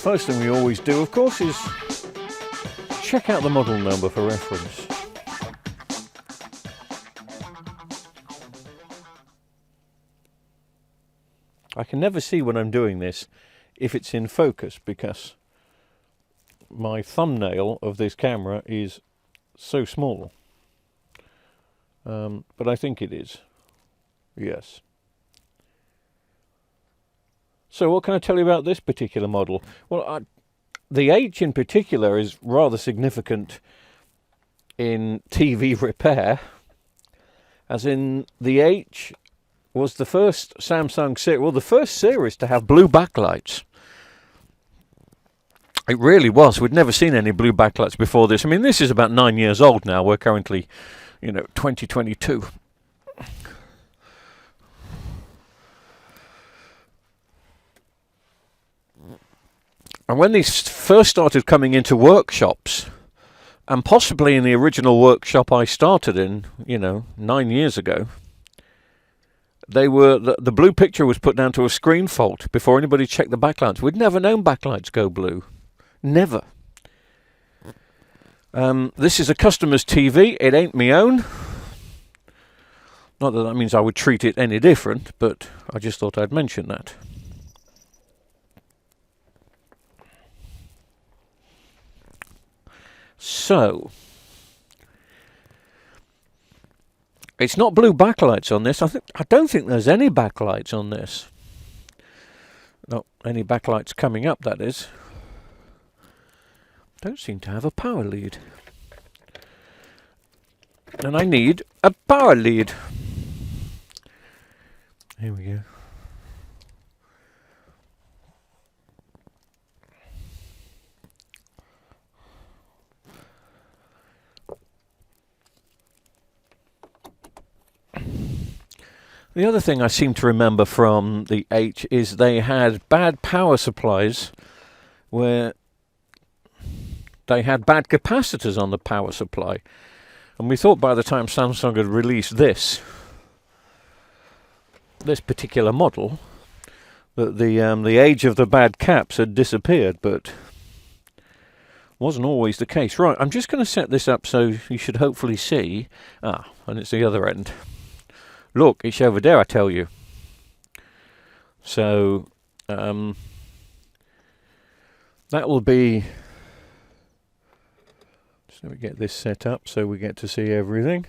first thing we always do, of course, is check out the model number for reference. I can never see when I'm doing this if it's in focus because my thumbnail of this camera is so small. But I think it is. Yes. So what can I tell you about this particular model? Well, the H in particular is rather significant in TV repair, as in the H was the first Samsung series, well, the first series to have blue backlights. It really was. We'd never seen any blue backlights before this. I mean, this is about 9 years old now. We're currently, 2022. And when these first started coming into workshops, and possibly in the original workshop I started in, 9 years ago, they were the blue picture was put down to a screen fault before anybody checked the backlights. We'd never known backlights go blue. Never. This is a customer's TV. It ain't me own. Not that that means I would treat it any different, but I just thought I'd mention that. So, it's not blue backlights on this. I don't think there's any backlights on this. Not any backlights coming up, that is. Don't seem to have a power lead. And I need a power lead. Here we go. The other thing I seem to remember from the H is they had bad power supplies where they had bad capacitors on the power supply. And we thought by the time Samsung had released this particular model that the age of the bad caps had disappeared, but wasn't always the case. Right, I'm just going to set this up so you should hopefully see. And it's the other end. Look, it's over there, I tell you. So, that will be... Just let me get this set up so we get to see everything.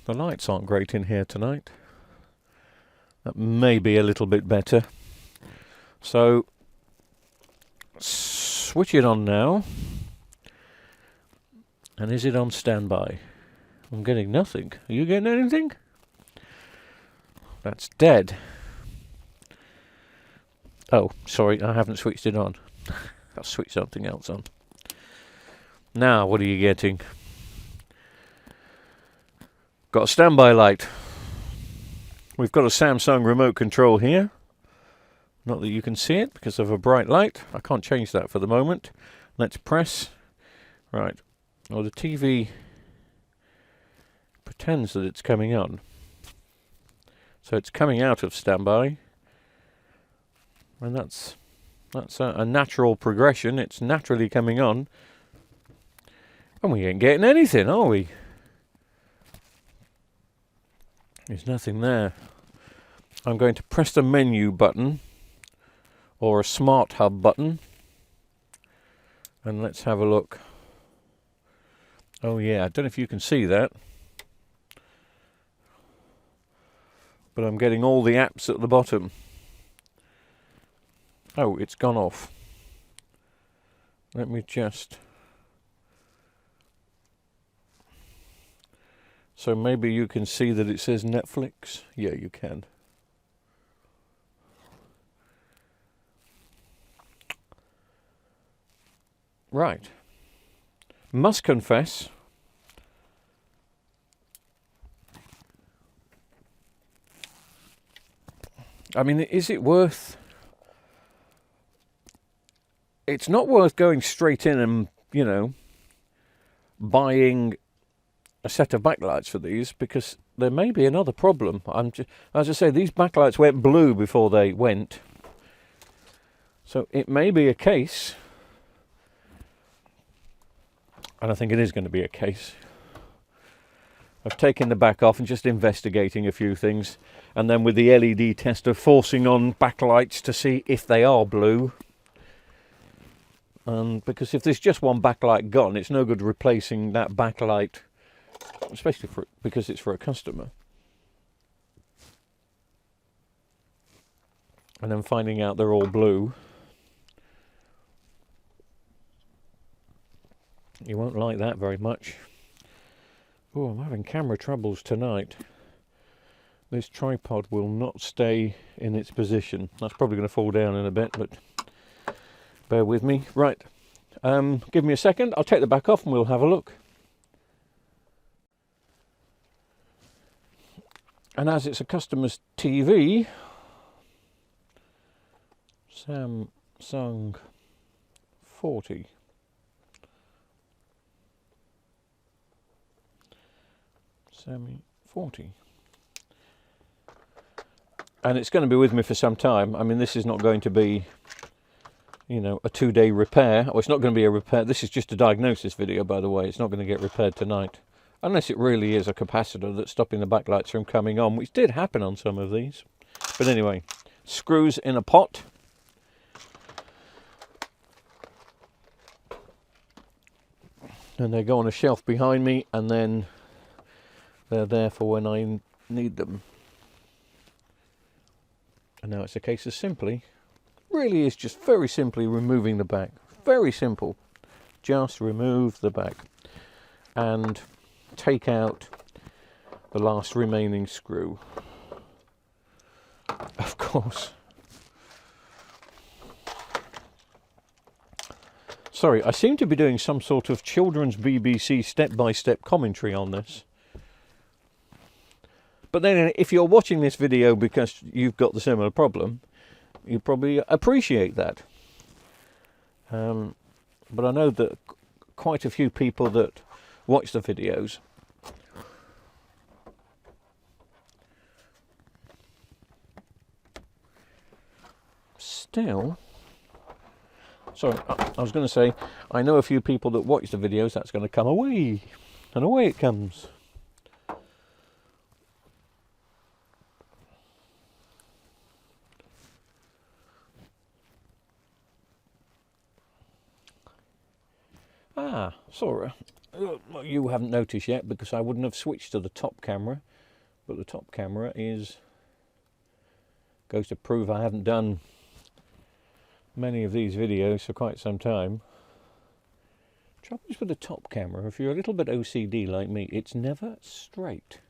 The lights aren't great in here tonight. That may be a little bit better. So, switch it on now. And is it on standby? I'm getting nothing. Are you getting anything? That's dead. Oh, sorry, I haven't switched it on. I'll switch something else on. Now, what are you getting? Got a standby light. We've got a Samsung remote control here. Not that you can see it because of a bright light. I can't change that for the moment. Let's press. Right. Well, the TV pretends that it's coming on. So it's coming out of standby. And that's a natural progression. It's naturally coming on. And we ain't getting anything, are we? There's nothing there. I'm going to press the menu button or a smart hub button. And let's have a look. Oh yeah, I don't know if you can see that. But I'm getting all the apps at the bottom. Oh, it's gone off. Let me just... So maybe you can see that it says Netflix. Yeah, you can. Right. Must confess, I mean, is it worth... It's not worth going straight in and, buying a set of backlights for these, because there may be another problem. As I say, these backlights went blue before they went. So it may be a case, and I think it is going to be a case, of taking the back off and just investigating a few things, and then with the LED tester forcing on backlights to see if they are blue. And because if there's just one backlight gone, it's no good replacing that backlight, especially because it's for a customer. And then finding out they're all blue. You won't like that very much. Oh, I'm having camera troubles tonight. This tripod will not stay in its position. That's probably going to fall down in a bit, but bear with me. Right, give me a second. I'll take the back off and we'll have a look. And as it's a customer's TV, Samsung 40. Sammy 40. And it's going to be with me for some time. I mean, this is not going to be, you know, a 2-day repair. Or it's not going to be a repair. This is just a diagnosis video, by the way. It's not going to get repaired tonight. Unless it really is a capacitor that's stopping the backlights from coming on, which did happen on some of these. But anyway, screws in a pot. And they go on a shelf behind me, and then they're there for when I need them. And now it's a case of simply, really is just very simply removing the back. Very simple. Just remove the back and take out the last remaining screw. Of course. Sorry, I seem to be doing some sort of children's BBC step-by-step commentary on this. But then if you're watching this video because you've got the similar problem, you probably appreciate that. But I know that quite a few people that watch the videos still... Sorry, I was going to say, I know a few people that watch the videos, that's going to come away, and away it comes. Ah, Sora, you haven't noticed yet because I wouldn't have switched to the top camera, but the top camera goes to prove I haven't done many of these videos for quite some time. Trouble is with the top camera, if you're a little bit OCD like me, it's never straight,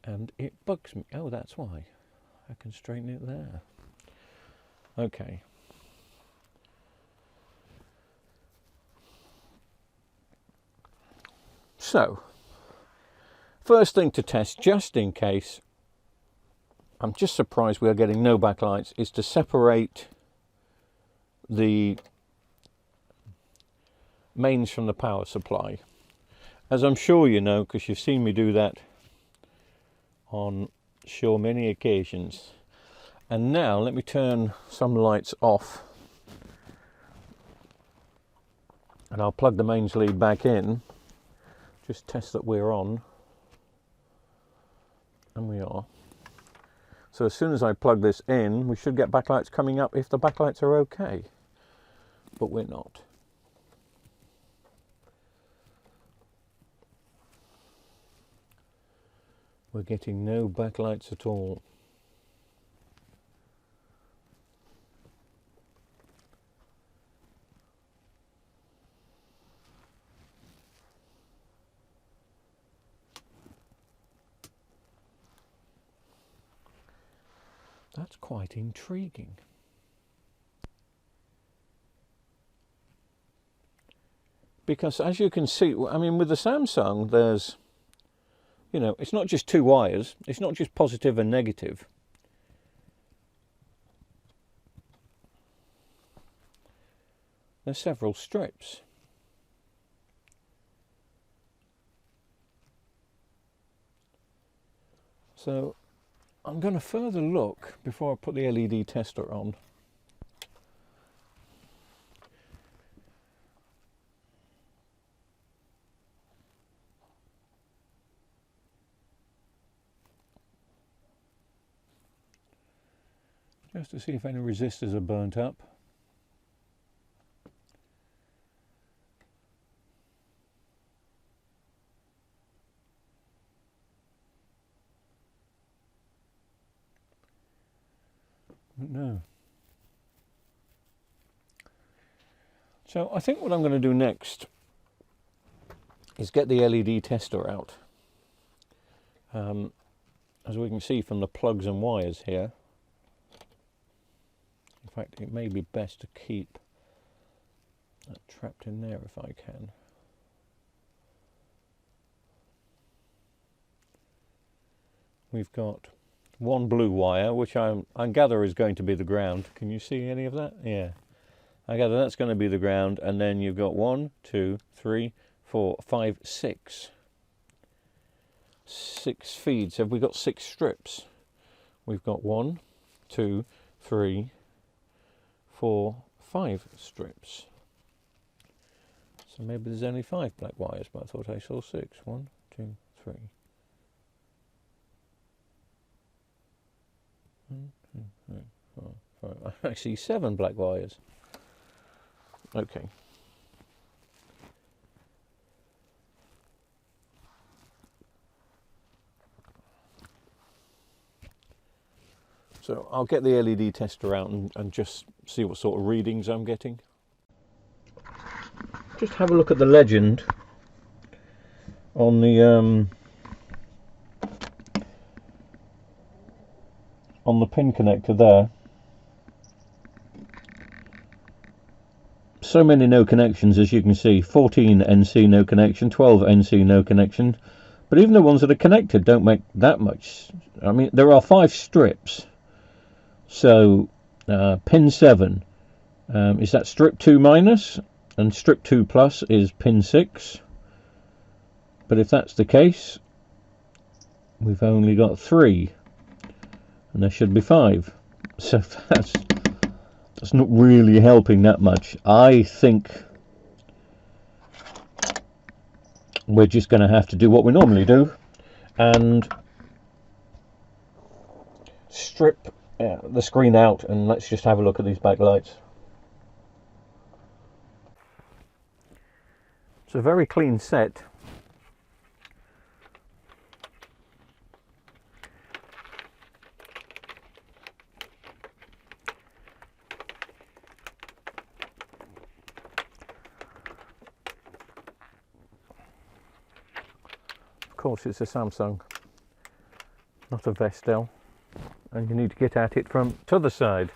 and it bugs me. Oh, that's why. I can straighten it there. Okay. So, first thing to test, just in case, I'm just surprised we are getting no backlights, is to separate the mains from the power supply. As I'm sure you know, because you've seen me do that on so many occasions. And now let me turn some lights off, and I'll plug the mains lead back in. Just test that we're on, and we are. So as soon as I plug this in, we should get backlights coming up if the backlights are okay, but we're not. We're getting no backlights at all. That's quite intriguing. Because as you can see, I mean, with the Samsung, there's, you know, it's not just two wires. It's not just positive and negative. There's several strips. So I'm going to further look before I put the LED tester on. just to see if any resistors are burnt up. No. So I think what I'm going to do next is get the LED tester out. As we can see from the plugs and wires here, in fact it may be best to keep that trapped in there if I can. We've got one blue wire, which I gather is going to be the ground. Can you see any of that? Yeah. I gather that's going to be the ground, and then you've got 1, 2, 3, 4, 5, 6. 6 feeds. Have we got 6 strips? We've got 1, 2, 3, 4, 5 strips. So maybe there's only 5 black wires, but I thought I saw 6. 1, 2, 3. 1, 2, 3, 4, 5. I see 7 black wires. Okay. So I'll get the LED tester out and just see what sort of readings I'm getting. Just have a look at the legend on the pin connector there. So many no connections, as you can see. 14 NC no connection, 12 NC no connection, but even the ones that are connected don't make that much. I mean, there are 5 strips. So pin 7 is that strip 2 minus, and strip 2 plus is pin 6. But if that's the case, we've only got 3, and there should be 5. So that's not really helping that much. I think we're just going to have to do what we normally do and strip the screen out, and let's just have a look at these backlights. It's a very clean set. Of course it's a Samsung, not a Vestel, and you need to get at it from the other side.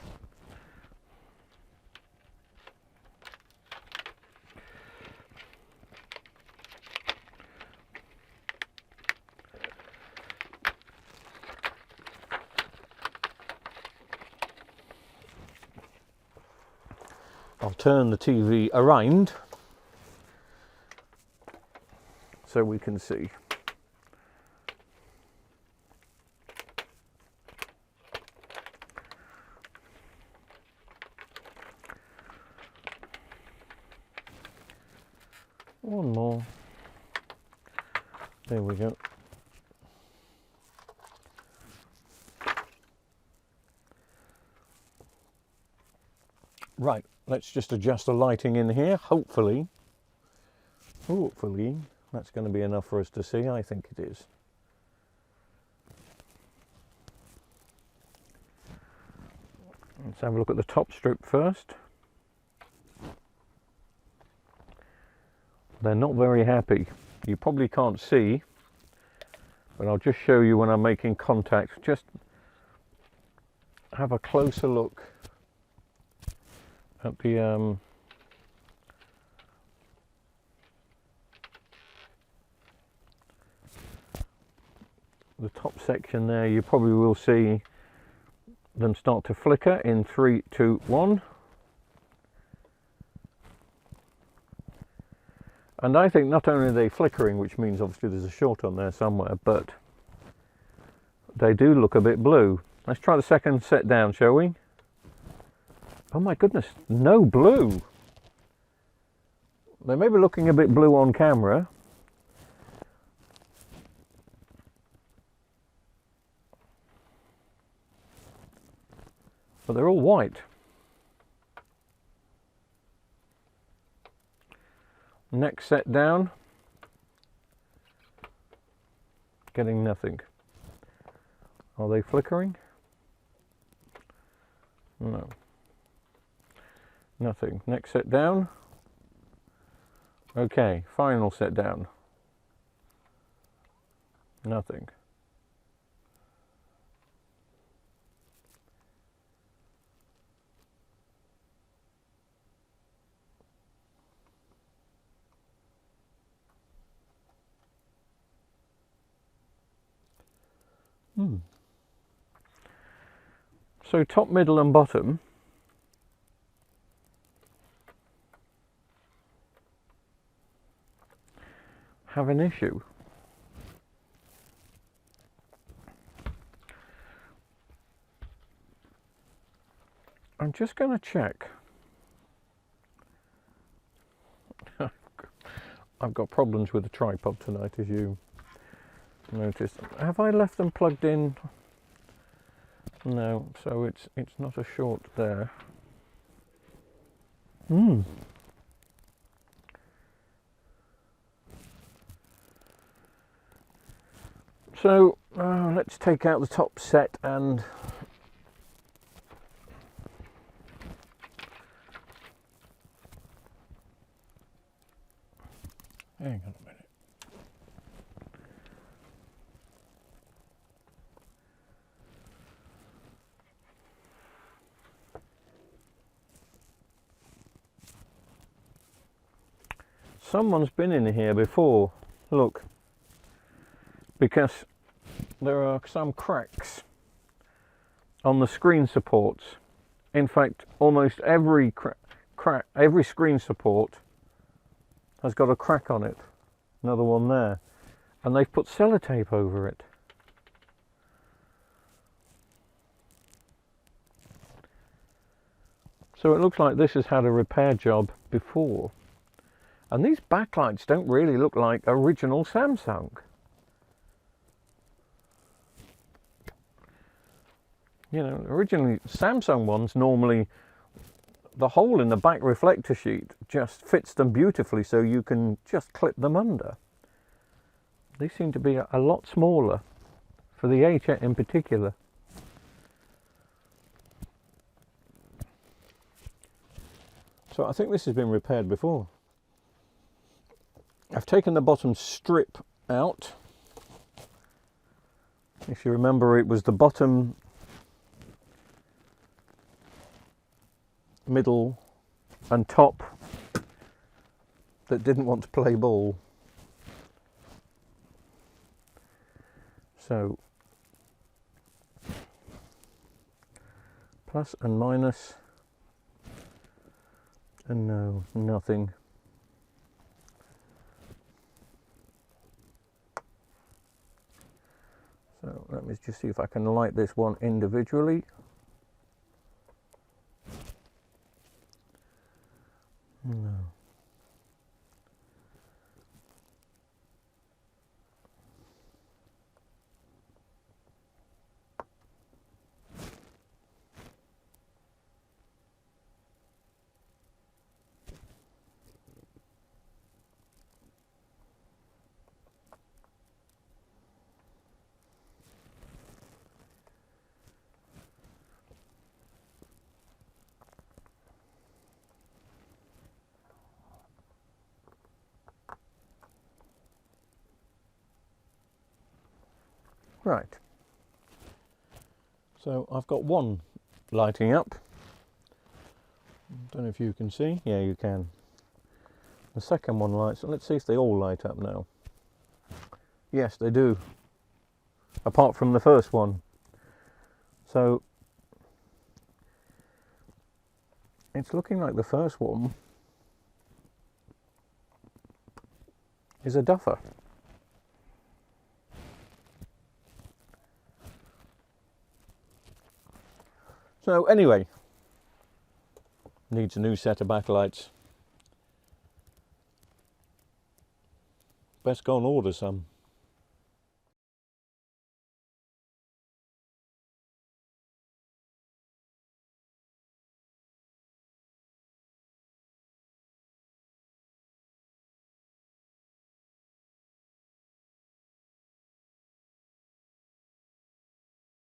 I'll turn the TV around so we can see. One more. There we go. Right, let's just adjust the lighting in here. Hopefully that's going to be enough for us to see. I think it is. Let's have a look at the top strip first. They're not very happy. You probably can't see, but I'll just show you when I'm making contact. Just have a closer look at the top section there. You probably will see them start to flicker in 3, 2, 1. And I think not only are they flickering, which means obviously there's a short on there somewhere, but they do look a bit blue. Let's try the second set down, shall we? Oh my goodness, no blue. They may be looking a bit blue on camera. but they're all white. Next set down, getting nothing. Are they flickering? No. Nothing. Next set down. Okay, final set down. Nothing. So top, middle and bottom have an issue. I'm just going to check. I've got problems with the tripod tonight, as you noticed. Have I left them plugged in? No, so it's not a short there. So let's take out the top set and hang on a minute. Someone's been in here before, look, because there are some cracks on the screen supports. In fact, almost every every screen support has got a crack on it. Another one there. And they've put sellotape over it. So it looks like this has had a repair job before. And these backlights don't really look like original Samsung. You know, originally Samsung ones, normally the hole in the back reflector sheet just fits them beautifully, so you can just clip them under. They seem to be a lot smaller for the H8 in particular. So I think this has been repaired before. I've taken the bottom strip out. If you remember, it was the bottom, middle and top that didn't want to play ball. So plus and minus, and no, nothing. So let me just see if I can light this one individually. No. Right, so I've got one lighting up. Don't know if you can see. Yeah, you can. The second one lights. Let's see if they all light up now. Yes, they do, apart from the first one. So it's looking like the first one is a duffer. So anyway, needs a new set of backlights. Best go and order some.